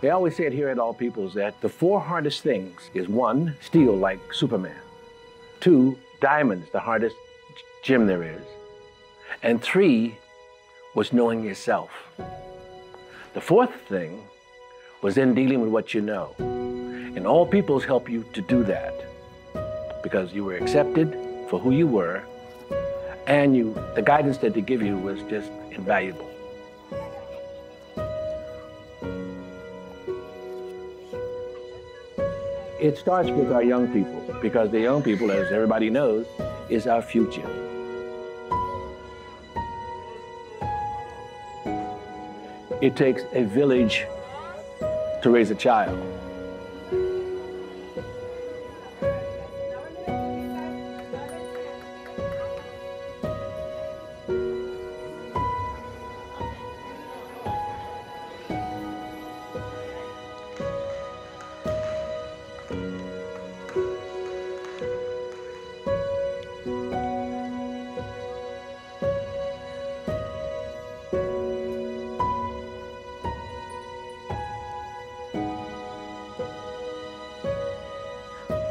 They always say it here at All Peoples that the four hardest things is one, steel like Superman. Two, diamonds, the hardest gem there is. And three was knowing yourself. The fourth thing was then dealing with what you know. And All Peoples help you to do that because you were accepted for who you were, and the guidance that they give you was just invaluable. It starts with our young people, because the young people, as everybody knows, is our future. It takes a village to raise a child.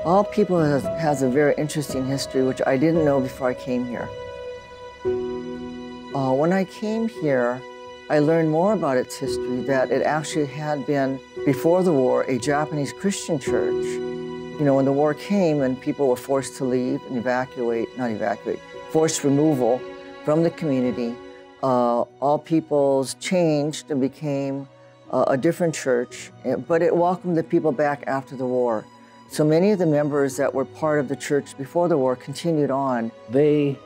All Peoples has a very interesting history, which I didn't know before I came here. When I came here, I learned more about its history, that it actually had been, before the war, a Japanese Christian church. You know, when the war came and people were forced to leave and forced removal from the community, All Peoples changed and became a different church, but it welcomed the people back after the war. So many of the members that were part of the church before the war continued on. They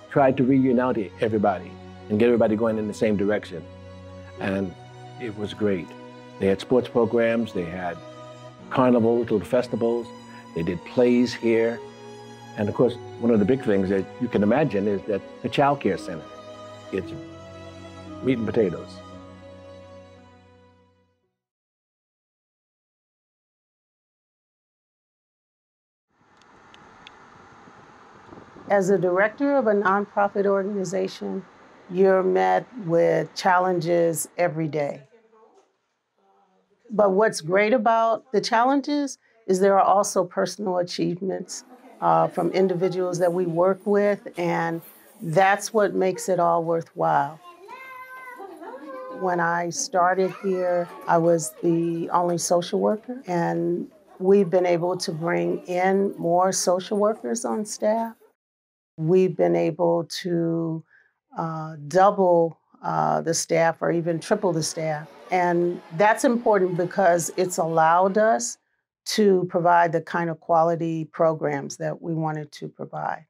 tried to reunite everybody and get everybody going in the same direction. And it was great. They had sports programs, they had carnival, little festivals, they did plays here. And of course, one of the big things that you can imagine is that the child care center. It's meat and potatoes. As a director of a nonprofit organization, you're met with challenges every day. But what's great about the challenges is there are also personal achievements from individuals that we work with, and that's what makes it all worthwhile. When I started here, I was the only social worker, and we've been able to bring in more social workers on staff. We've been able to double the staff or even triple the staff. And that's important because it's allowed us to provide the kind of quality programs that we wanted to provide.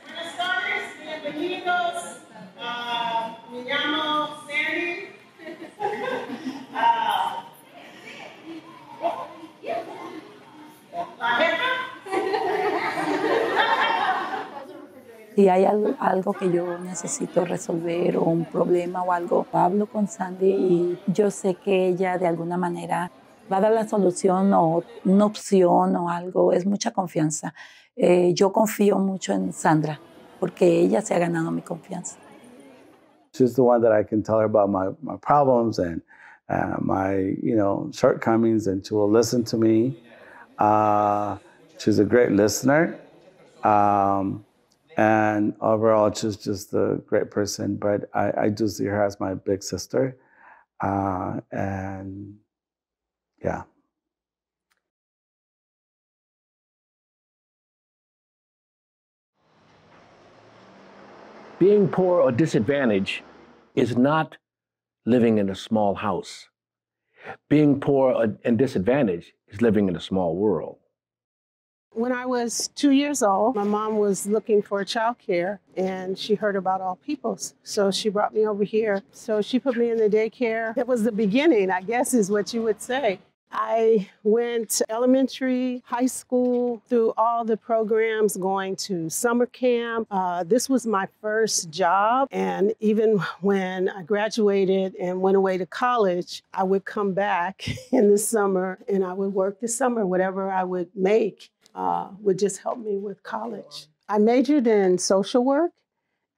Buenas tardes, bienvenidos. Me llamo Sandy. La jefa. Si hay algo que yo necesito resolver o un problema o algo, hablo con Sandy y yo sé que ella de alguna manera va a dar la solución o una opción o algo. Es mucha confianza. Yo confío mucho en Sandra porque ella se ha ganado mi confianza. She's the one that I can tell her about my problems and my shortcomings, and she will listen to me. She's a great listener. And overall, she's just a great person, but I do see her as my big sister. And yeah. Being poor or disadvantaged is not living in a small house. Being poor and disadvantaged is living in a small world. When I was 2 years old, my mom was looking for childcare and she heard about All Peoples. So she brought me over here. So she put me in the daycare. It was the beginning, I guess is what you would say. I went elementary, high school, through all the programs, going to summer camp. This was my first job. And even when I graduated and went away to college, I would come back in the summer and I would work the summer. Whatever I would make would just help me with college. I majored in social work,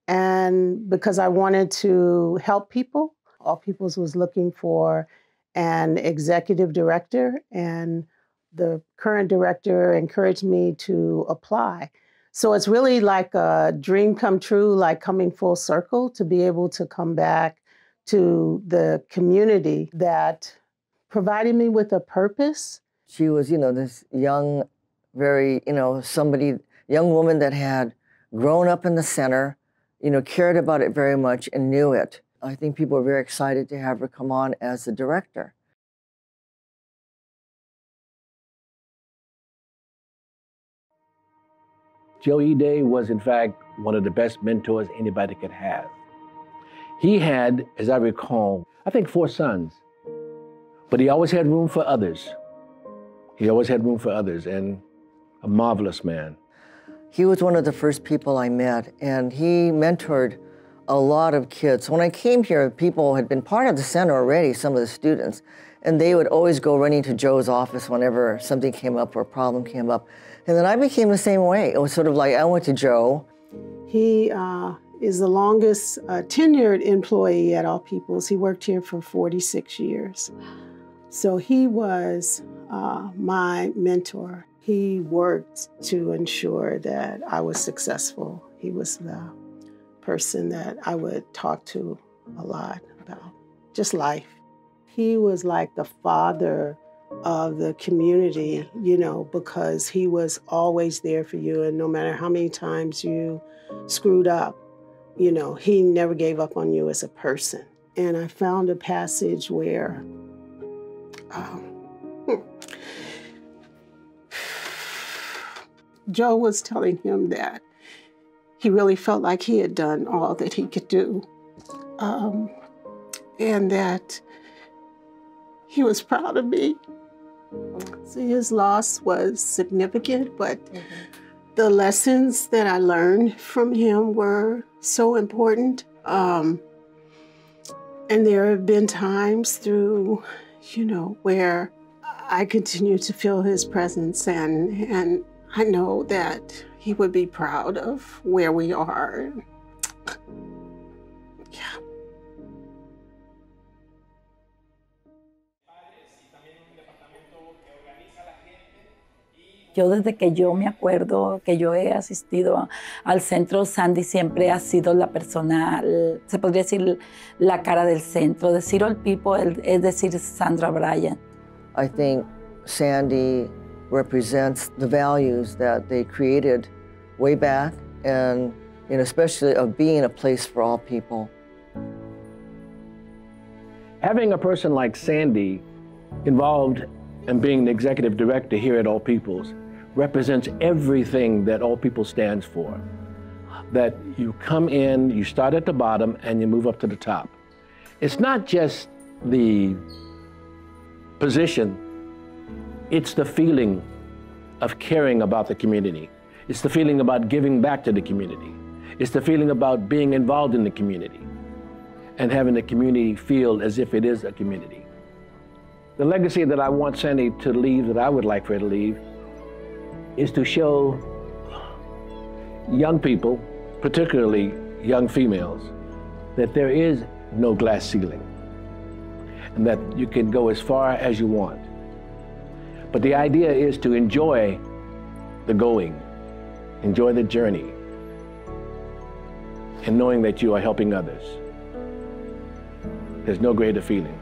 and because I wanted to help people. All Peoples was looking for and executive director, and the current director encouraged me to apply. So it's really like a dream come true, like coming full circle to be able to come back to the community that provided me with a purpose. She was, this young, very, young woman that had grown up in the center, cared about it very much and knew it. I think people were very excited to have her come on as the director. Joe E. Day was, in fact, one of the best mentors anybody could have. He had, as I recall, I think 4 sons, but he always had room for others. He always had room for others, and a marvelous man. He was one of the first people I met, and he mentored a lot of kids. When I came here, people had been part of the center already, some of the students, and they would always go running to Joe's office whenever something came up or a problem came up. And then I became the same way. It was sort of like I went to Joe. He is the longest tenured employee at All Peoples. He worked here for 46 years. So he was my mentor. He worked to ensure that I was successful. He was the person that I would talk to a lot about just life. He was like the father of the community, because he was always there for you, and no matter how many times you screwed up, he never gave up on you as a person. And I found a passage where Joe was telling him that he really felt like he had done all that he could do, and that he was proud of me. So his loss was significant, but the lessons that I learned from him were so important. And there have been times through, where I continue to feel his presence, and I know that he would be proud of where we are. Yeah. Yo desde que yo me acuerdo que yo he asistido al centro, Sandy siempre ha sido la persona, se podría decir, la cara del centro. Decir All People es decir Sandra Bryant. I think Sandy represents the values that they created way back, and especially of being a place for all people. Having a person like Sandy involved in being the executive director here at All Peoples represents everything that All People stands for. That you come in, you start at the bottom, and you move up to the top. It's not just the position, it's the feeling of caring about the community. It's the feeling about giving back to the community. It's the feeling about being involved in the community and having the community feel as if it is a community. The legacy that I want Sandy to leave, that I would like for her to leave, is to show young people, particularly young females, that there is no glass ceiling and that you can go as far as you want. But the idea is to enjoy the going, enjoy the journey, and knowing that you are helping others. There's no greater feeling.